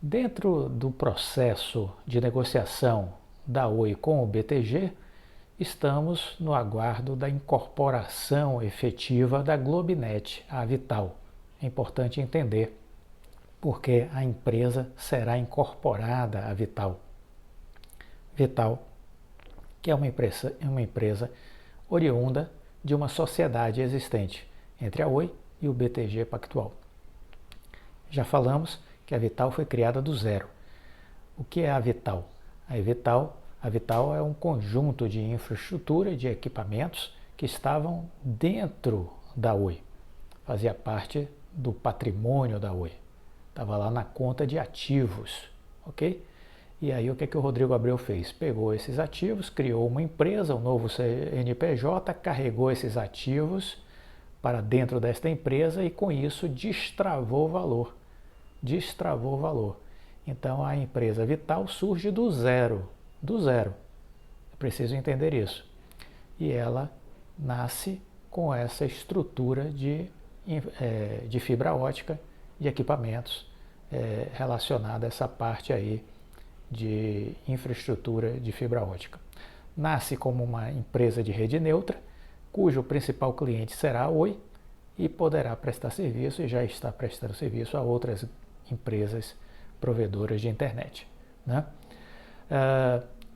Dentro do processo de negociação da Oi com o BTG, estamos no aguardo da incorporação efetiva da Globinet à Vital. É importante entender porque a empresa será incorporada à Vital. Vital, que é uma empresa oriunda de uma sociedade existente entre a Oi e o BTG Pactual. Já falamos que a Vital foi criada do zero. O que é a Vital? A Vital é um conjunto de infraestrutura e de equipamentos que estavam dentro da Oi. Fazia parte do patrimônio da Oi. Estava lá na conta de ativos, ok? E aí o que o Rodrigo Abreu fez? Pegou esses ativos, criou uma empresa, um novo CNPJ, carregou esses ativos para dentro desta empresa e com isso destravou o valor. Destravou o valor. Então a empresa Vital surge do zero. Do zero. É preciso entender isso. E ela nasce com essa estrutura de fibra ótica, de equipamentos relacionada a essa parte aí de infraestrutura de fibra ótica. Nasce como uma empresa de rede neutra, cujo principal cliente será a Oi e poderá prestar serviço e já está prestando serviço a outras empresas provedoras de internet. Né?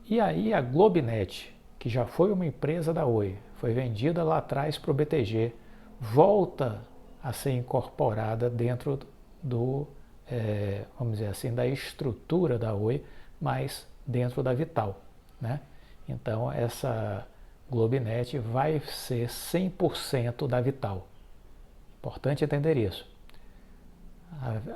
E aí a Globinet, que já foi uma empresa da Oi, foi vendida lá atrás para o BTG, volta a ser incorporada dentro do, vamos dizer assim, da estrutura da Oi, mas dentro da Vital. Né? Então essa Globinet vai ser 100% da Vital. Importante entender isso.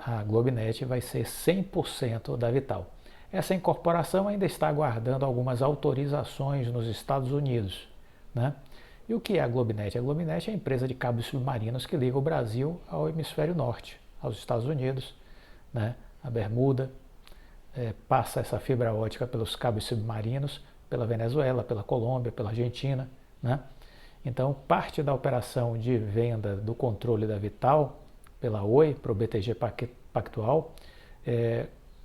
A Globinet vai ser 100% da Vital. Essa incorporação ainda está aguardando algumas autorizações nos Estados Unidos. Né? E o que é a Globinet? A Globinet é a empresa de cabos submarinos que liga o Brasil ao hemisfério norte, aos Estados Unidos, né? A Bermuda, passa essa fibra ótica pelos cabos submarinos, pela Venezuela, pela Colômbia, pela Argentina. Né? Então, parte da operação de venda do controle da Vital pela Oi para o BTG Pactual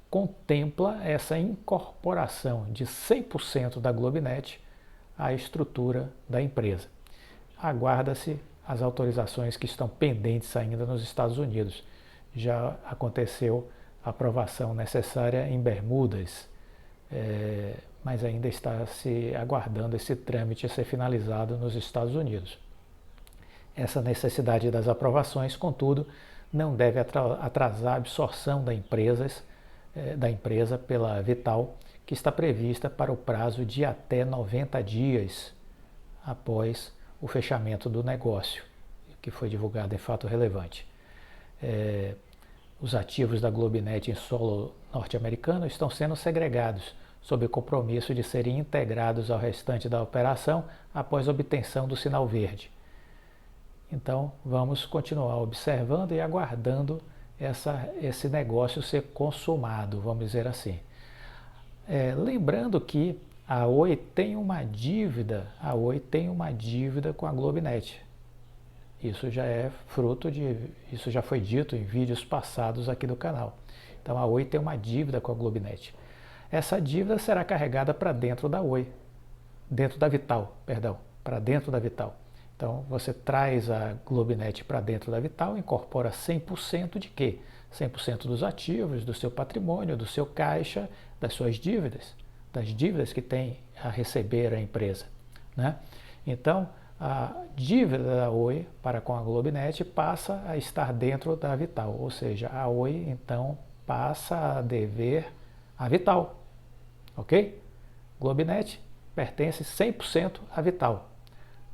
contempla essa incorporação de 100% da Globinet à estrutura da empresa. Aguarda-se as autorizações que estão pendentes ainda nos Estados Unidos. Já aconteceu a aprovação necessária em Bermudas, mas ainda está se aguardando esse trâmite a ser finalizado nos Estados Unidos. Essa necessidade das aprovações, contudo, não deve atrasar a absorção da empresa pela Vital, que está prevista para o prazo de até 90 dias após o fechamento do negócio, que foi divulgado em fato relevante. Os ativos da Globinet em solo norte-americano estão sendo segregados, sob o compromisso de serem integrados ao restante da operação após a obtenção do sinal verde. Então, vamos continuar observando e aguardando esse negócio ser consumado, vamos dizer assim. Lembrando que a Oi tem uma dívida com a Globinet. Isso já é isso já foi dito em vídeos passados aqui do canal. Então a Oi tem uma dívida com a Globinet. Essa dívida será carregada para dentro da Oi, para dentro da Vital. Então você traz a Globinet para dentro da Vital, incorpora 100% de quê? 100% dos ativos, do seu patrimônio, do seu caixa, das suas dívidas, das dívidas que tem a receber a empresa. Né? Então, a dívida da Oi para com a Globinet passa a estar dentro da Vital, ou seja, a Oi então passa a dever a Vital, ok? Globinet pertence 100% à Vital.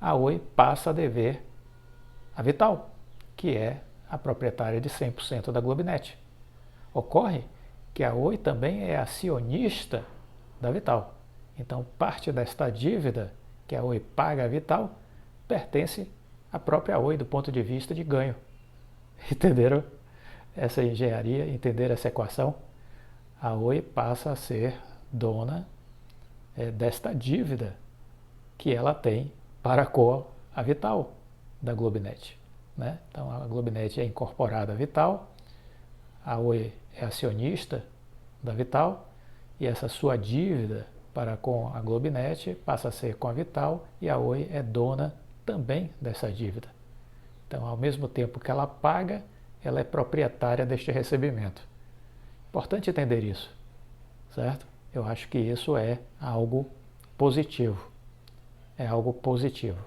A Oi passa a dever a Vital, que é a proprietária de 100% da Globinet. Ocorre que a Oi também é acionista da Vital. Então, parte desta dívida que a Oi paga à Vital pertence à própria Oi do ponto de vista de ganho. Entenderam essa engenharia? Entenderam essa equação? A Oi passa a ser dona desta dívida que ela tem para com a Vital da Globinet. Né? Então a Globinet é incorporada à Vital, a Oi é acionista da Vital, e essa sua dívida para com a Globinet passa a ser com a Vital, e a Oi é dona também dessa dívida. Então, ao mesmo tempo que ela paga, ela é proprietária deste recebimento. Importante entender isso, certo? Eu acho que isso é algo positivo. É algo positivo.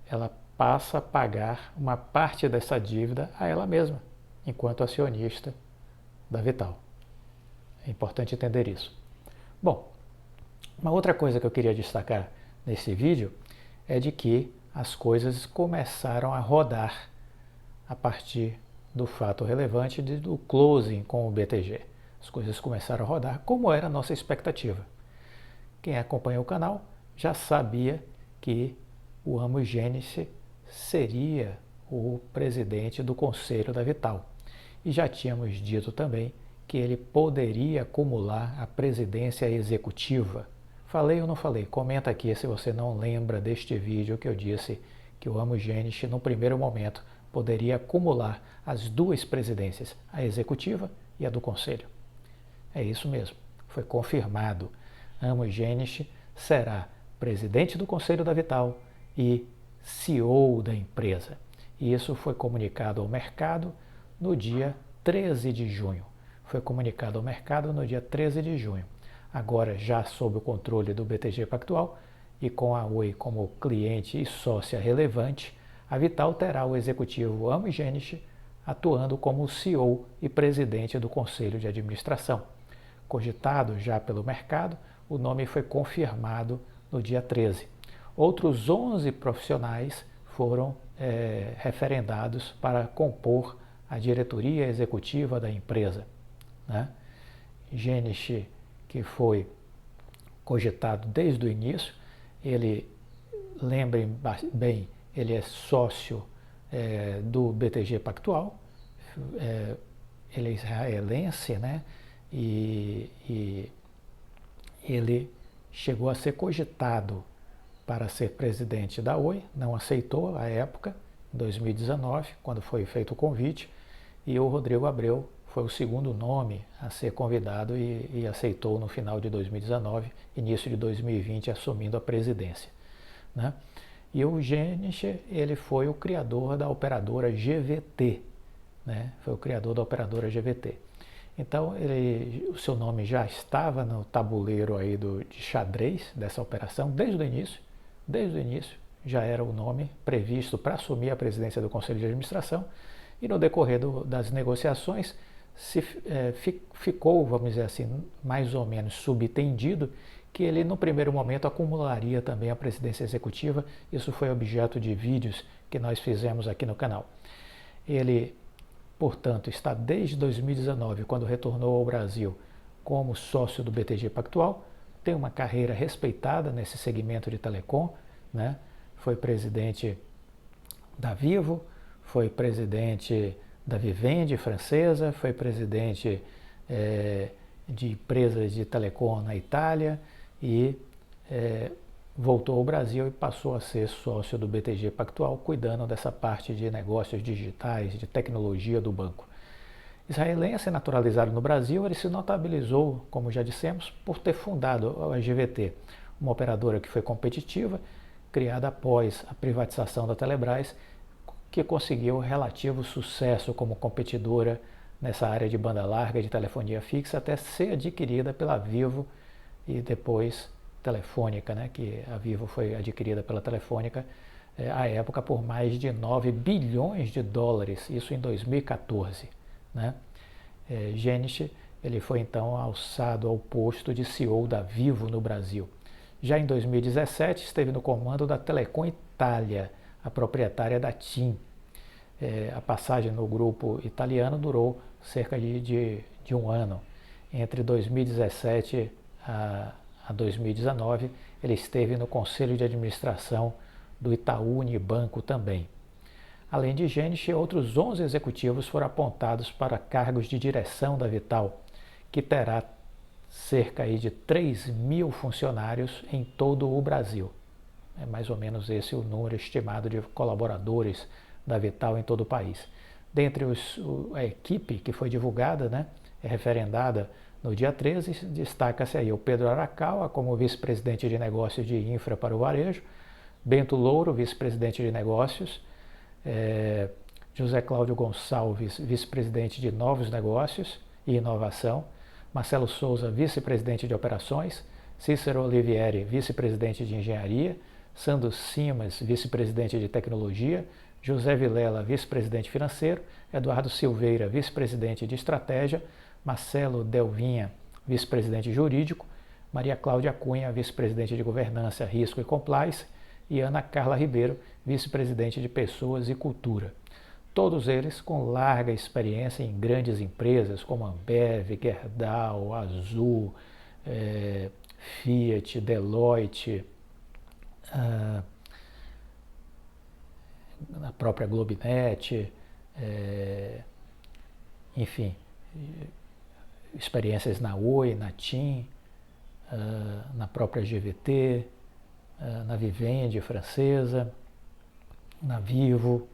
Ela passa a pagar uma parte dessa dívida a ela mesma, enquanto acionista da Vital. É importante entender isso. Bom, uma outra coisa que eu queria destacar nesse vídeo é de que as coisas começaram a rodar a partir do fato relevante do closing com o BTG. As coisas começaram a rodar como era a nossa expectativa. Quem acompanha o canal já sabia que o Amo Gênesis seria o presidente do conselho da Vital. E já tínhamos dito também que ele poderia acumular a presidência executiva. Falei ou não falei? Comenta aqui se você não lembra deste vídeo que eu disse que o Amo Gênesis, no primeiro momento, poderia acumular as duas presidências, a executiva e a do conselho. É isso mesmo, foi confirmado. Amo Gênesis será presidente do conselho da Vital e CEO da empresa. E isso foi comunicado ao mercado no dia 13 de junho. Foi comunicado ao mercado no dia 13 de junho. Agora, já sob o controle do BTG Pactual e com a Oi como cliente e sócia relevante, a Vital terá o executivo Amo Gênesis atuando como CEO e presidente do conselho de administração. Cogitado já pelo mercado, o nome foi confirmado no dia 13. Outros 11 profissionais foram referendados para compor a diretoria executiva da empresa, né? Gênesis, que foi cogitado desde o início, ele, lembrem bem, ele é sócio do BTG Pactual, ele é israelense, né? E ele chegou a ser cogitado para ser presidente da Oi, não aceitou à época, em 2019, quando foi feito o convite, e o Rodrigo Abreu foi o segundo nome a ser convidado e aceitou no final de 2019, início de 2020, assumindo a presidência, né? E o Gênesis, ele foi o criador da operadora GVT, né? Foi o criador da operadora GVT. Então, o seu nome já estava no tabuleiro aí de xadrez dessa operação desde o início já era o nome previsto para assumir a presidência do Conselho de Administração, e no decorrer das negociações ficou, vamos dizer assim, mais ou menos subentendido que ele no primeiro momento acumularia também a presidência executiva. Isso foi objeto de vídeos que nós fizemos aqui no canal. Ele, portanto, está desde 2019, quando retornou ao Brasil, como sócio do BTG Pactual, tem uma carreira respeitada nesse segmento de telecom, né? Foi presidente da Vivo, foi presidente da Vivendi francesa, foi presidente de empresas de telecom na Itália e voltou ao Brasil e passou a ser sócio do BTG Pactual, cuidando dessa parte de negócios digitais, de tecnologia do banco. Israelense naturalizado no Brasil, ele se notabilizou, como já dissemos, por ter fundado a GVT, uma operadora que foi competitiva, criada após a privatização da Telebrás, que conseguiu relativo sucesso como competidora nessa área de banda larga de telefonia fixa, até ser adquirida pela Vivo e depois Telefônica, né, que a Vivo foi adquirida pela Telefônica à época por mais de 9 bilhões de dólares, isso em 2014. Né? Gênesis, ele foi então alçado ao posto de CEO da Vivo no Brasil. Já em 2017 esteve no comando da Telecom Itália, a proprietária da TIM. A passagem no grupo italiano durou cerca de um ano. Entre 2017 a 2019, ele esteve no Conselho de Administração do Itaú Unibanco também. Além de Gênesis, outros 11 executivos foram apontados para cargos de direção da Vital, que terá cerca de 3.000 funcionários em todo o Brasil. É mais ou menos esse o número estimado de colaboradores da Vital em todo o país. Dentre a equipe que foi divulgada, né, referendada no dia 13, destaca-se aí o Pedro Arakawa como vice-presidente de negócios de infra para o varejo, Bento Louro, vice-presidente de negócios, José Cláudio Gonçalves, vice-presidente de novos negócios e inovação, Marcelo Souza, vice-presidente de operações, Cícero Olivieri, vice-presidente de engenharia, Sandro Simas, vice-presidente de tecnologia, José Vilela, vice-presidente financeiro, Eduardo Silveira, vice-presidente de estratégia, Marcelo Delvinha, vice-presidente jurídico, Maria Cláudia Cunha, vice-presidente de governança, risco e compliance, e Ana Carla Ribeiro, vice-presidente de pessoas e cultura. Todos eles com larga experiência em grandes empresas como Ambev, Gerdau, Azul, Fiat, Deloitte, a própria Globinet, enfim, experiências na Oi, na TIM, na própria GVT, na Vivendi francesa, na Vivo,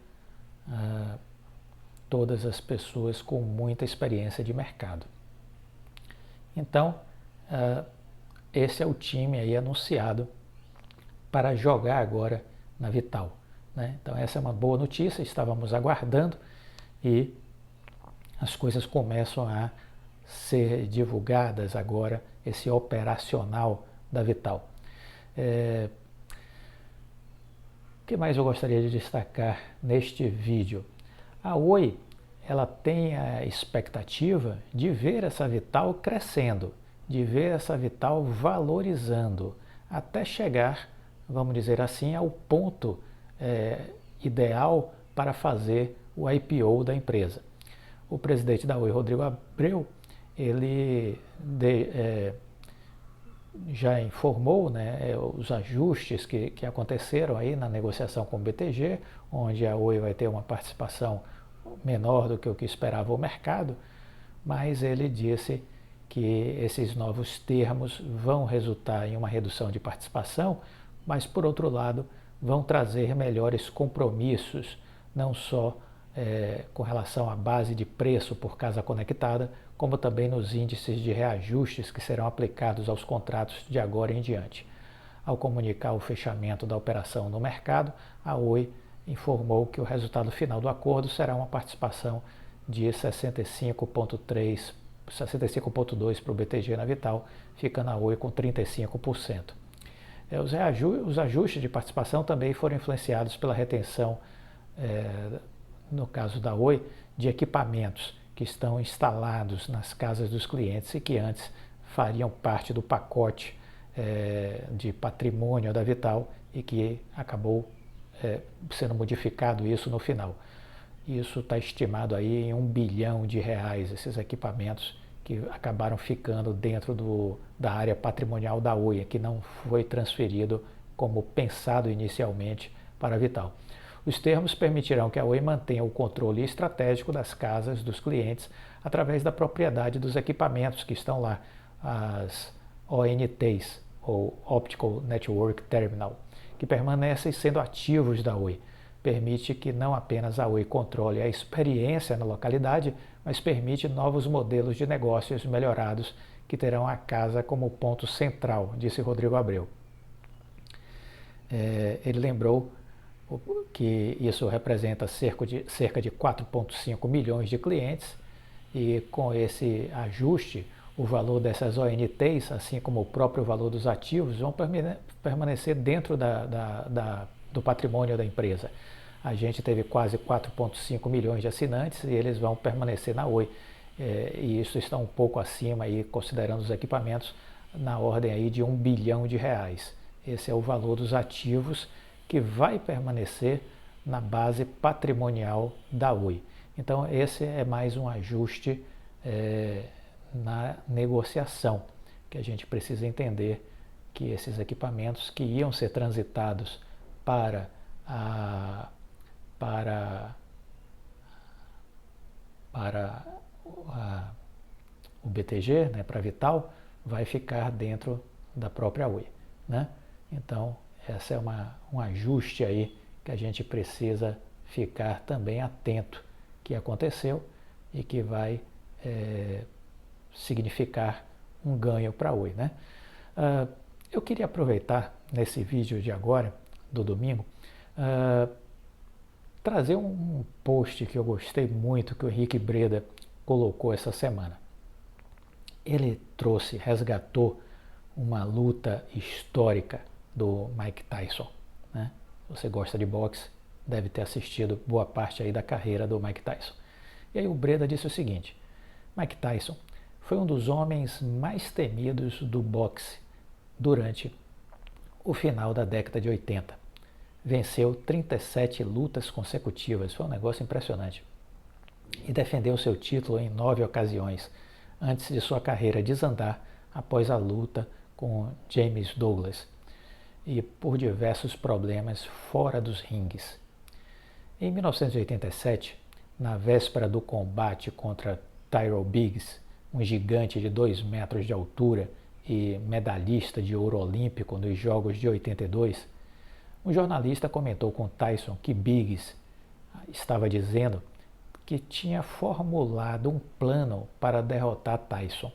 todas as pessoas com muita experiência de mercado. Então, esse é o time aí anunciado para jogar agora na Vital, né? Então essa é uma boa notícia, estávamos aguardando e as coisas começam a ser divulgadas agora, esse operacional da Vital. O que mais eu gostaria de destacar neste vídeo? A Oi, ela tem a expectativa de ver essa Vital crescendo, de ver essa Vital valorizando, até chegar, vamos dizer assim, ao ponto ideal para fazer o IPO da empresa. O presidente da Oi, Rodrigo Abreu, ele já informou, né, os ajustes que aconteceram aí na negociação com o BTG, onde a Oi vai ter uma participação menor do que o que esperava o mercado, mas ele disse que esses novos termos vão resultar em uma redução de participação, mas por outro lado vão trazer melhores compromissos, não só com relação à base de preço por casa conectada, como também nos índices de reajustes que serão aplicados aos contratos de agora em diante. Ao comunicar o fechamento da operação no mercado, a Oi informou que o resultado final do acordo será uma participação de 65,2% para o BTG na Vital, ficando a Oi com 35%. Os ajustes de participação também foram influenciados pela retenção, no caso da Oi, de equipamentos que estão instalados nas casas dos clientes e que antes fariam parte do pacote de patrimônio da Vital e que acabou sendo modificado isso no final. Isso está estimado aí em R$1 bilhão, esses equipamentos que acabaram ficando dentro da área patrimonial da Oi, que não foi transferido como pensado inicialmente para a Vital. Os termos permitirão que a Oi mantenha o controle estratégico das casas dos clientes através da propriedade dos equipamentos que estão lá, as ONTs, ou Optical Network Terminal, que permanecem sendo ativos da Oi. Permite que não apenas a Oi controle a experiência na localidade, mas permite novos modelos de negócios melhorados que terão a casa como ponto central, disse Rodrigo Abreu. Ele lembrou que isso representa cerca de 4,5 milhões de clientes e com esse ajuste, o valor dessas ONTs, assim como o próprio valor dos ativos, vão permanecer dentro do patrimônio da empresa. A gente teve quase 4,5 milhões de assinantes e eles vão permanecer na Oi. E isso está um pouco acima, aí, considerando os equipamentos, na ordem aí de R$1 bilhão. Esse é o valor dos ativos que vai permanecer na base patrimonial da Oi. Então esse é mais um ajuste na negociação, que a gente precisa entender que esses equipamentos que iam ser transitados para o BTG, né, para a Vital, vai ficar dentro da própria Oi, né? Então essa é um ajuste aí que a gente precisa ficar também atento que aconteceu e que vai significar um ganho para a Oi, né? Eu queria aproveitar nesse vídeo de agora, do domingo, trazer um post que eu gostei muito, que o Henrique Breda colocou essa semana. Ele resgatou uma luta histórica do Mike Tyson, né? Você gosta de boxe, deve ter assistido boa parte aí da carreira do Mike Tyson. E aí o Breda disse o seguinte: Mike Tyson foi um dos homens mais temidos do boxe durante o final da década de 80. Venceu 37 lutas consecutivas, foi um negócio impressionante. E defendeu seu título em 9 ocasiões, antes de sua carreira desandar após a luta com James Douglas e por diversos problemas fora dos ringues. Em 1987, na véspera do combate contra Tyrell Biggs, um gigante de 2 metros de altura e medalhista de ouro olímpico nos Jogos de 82, um jornalista comentou com Tyson que Biggs estava dizendo que tinha formulado um plano para derrotar Tyson.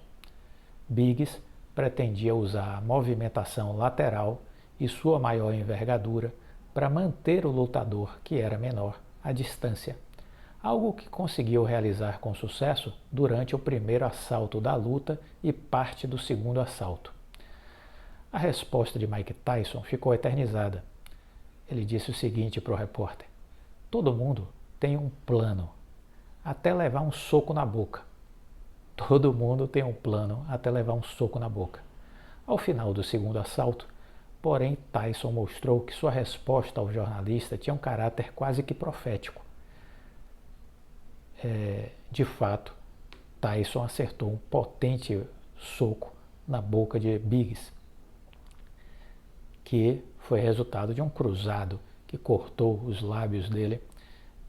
Biggs pretendia usar a movimentação lateral e sua maior envergadura para manter o lutador, que era menor, à distância, algo que conseguiu realizar com sucesso durante o primeiro assalto da luta e parte do segundo assalto. A resposta de Mike Tyson ficou eternizada. Ele disse o seguinte para o repórter: todo mundo tem um plano, até levar um soco na boca. Todo mundo tem um plano até levar um soco na boca. Ao final do segundo assalto, porém, Tyson mostrou que sua resposta ao jornalista tinha um caráter quase que profético. De fato, Tyson acertou um potente soco na boca de Biggs, que foi resultado de um cruzado que cortou os lábios dele,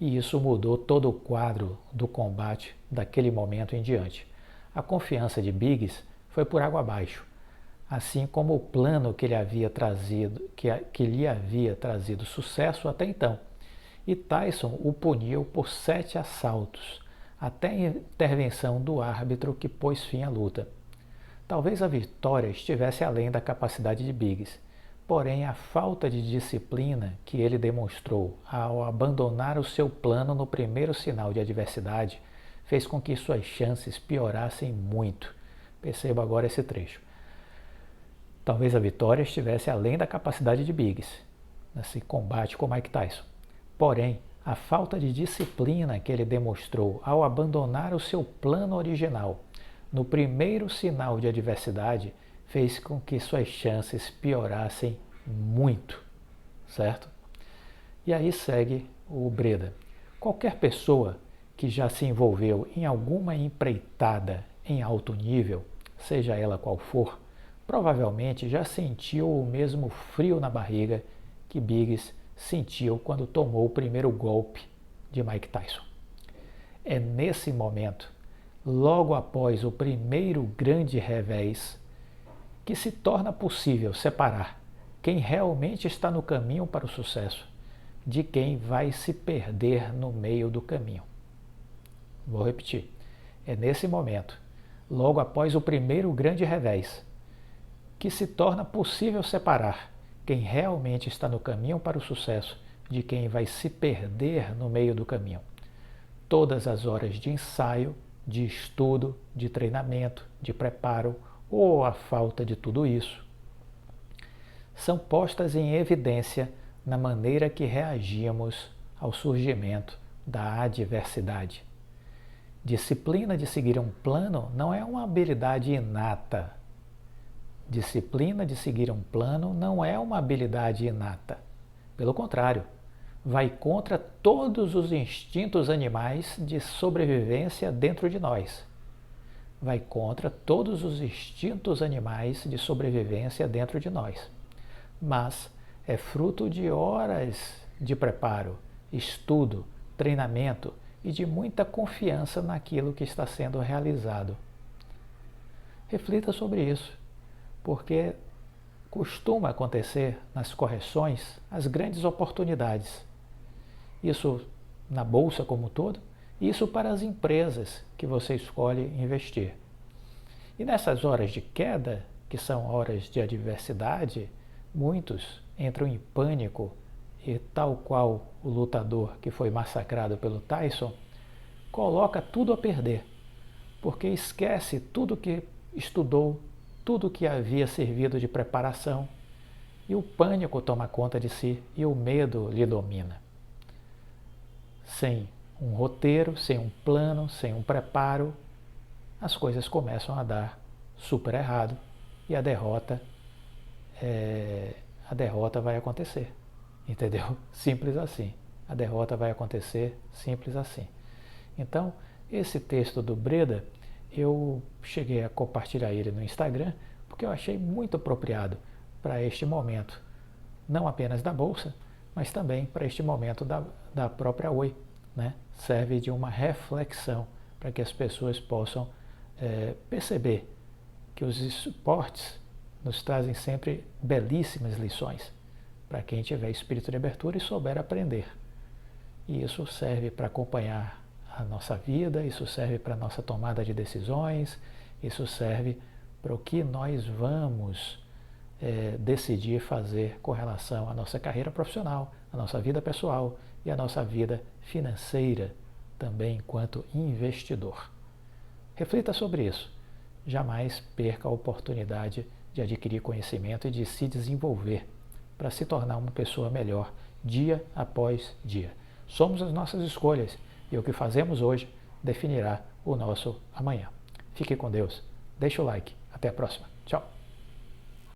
e isso mudou todo o quadro do combate daquele momento em diante. A confiança de Biggs foi por água abaixo, assim como o plano que lhe havia trazido sucesso até então. E Tyson o puniu por 7 assaltos, até a intervenção do árbitro que pôs fim à luta. Talvez a vitória estivesse além da capacidade de Biggs, porém a falta de disciplina que ele demonstrou ao abandonar o seu plano no primeiro sinal de adversidade fez com que suas chances piorassem muito. Perceba agora esse trecho. Talvez a vitória estivesse além da capacidade de Biggs nesse combate com Mike Tyson. Porém, a falta de disciplina que ele demonstrou ao abandonar o seu plano original no primeiro sinal de adversidade fez com que suas chances piorassem muito, certo? E aí segue o Breda. Qualquer pessoa que já se envolveu em alguma empreitada em alto nível, seja ela qual for, provavelmente já sentiu o mesmo frio na barriga que Biggs sentiu quando tomou o primeiro golpe de Mike Tyson. É nesse momento, logo após o primeiro grande revés, que se torna possível separar quem realmente está no caminho para o sucesso de quem vai se perder no meio do caminho. Vou repetir. É nesse momento, logo após o primeiro grande revés, que se torna possível separar quem realmente está no caminho para o sucesso de quem vai se perder no meio do caminho. Todas as horas de ensaio, de estudo, de treinamento, de preparo ou a falta de tudo isso são postas em evidência na maneira que reagimos ao surgimento da adversidade. Disciplina de seguir um plano não é uma habilidade inata. Disciplina de seguir um plano não é uma habilidade inata. Pelo contrário, vai contra todos os instintos animais de sobrevivência dentro de nós. Vai contra todos os instintos animais de sobrevivência dentro de nós. Mas é fruto de horas de preparo, estudo, treinamento e de muita confiança naquilo que está sendo realizado. Reflita sobre isso, porque costuma acontecer nas correções as grandes oportunidades. Isso na bolsa como um todo, e isso para as empresas que você escolhe investir. E nessas horas de queda, que são horas de adversidade, muitos entram em pânico e, tal qual o lutador que foi massacrado pelo Tyson, coloca tudo a perder, porque esquece tudo que estudou, tudo que havia servido de preparação, e o pânico toma conta de si e o medo lhe domina. Sem um roteiro, sem um plano, sem um preparo, as coisas começam a dar super errado e a derrota vai acontecer, entendeu? Simples assim. A derrota vai acontecer, simples assim. Então, esse texto do Breda, eu cheguei a compartilhar ele no Instagram, porque eu achei muito apropriado para este momento, não apenas da Bolsa, mas também para este momento da própria Oi, né? Serve de uma reflexão para que as pessoas possam perceber que os esportes nos trazem sempre belíssimas lições para quem tiver espírito de abertura e souber aprender. E isso serve para acompanhar a nossa vida, isso serve para a nossa tomada de decisões, isso serve para o que nós vamos decidir fazer com relação à nossa carreira profissional, à nossa vida pessoal e à nossa vida financeira, também enquanto investidor. Reflita sobre isso. Jamais perca a oportunidade de adquirir conhecimento e de se desenvolver para se tornar uma pessoa melhor dia após dia. Somos as nossas escolhas e o que fazemos hoje definirá o nosso amanhã. Fique com Deus. Deixa o like. Até a próxima. Tchau.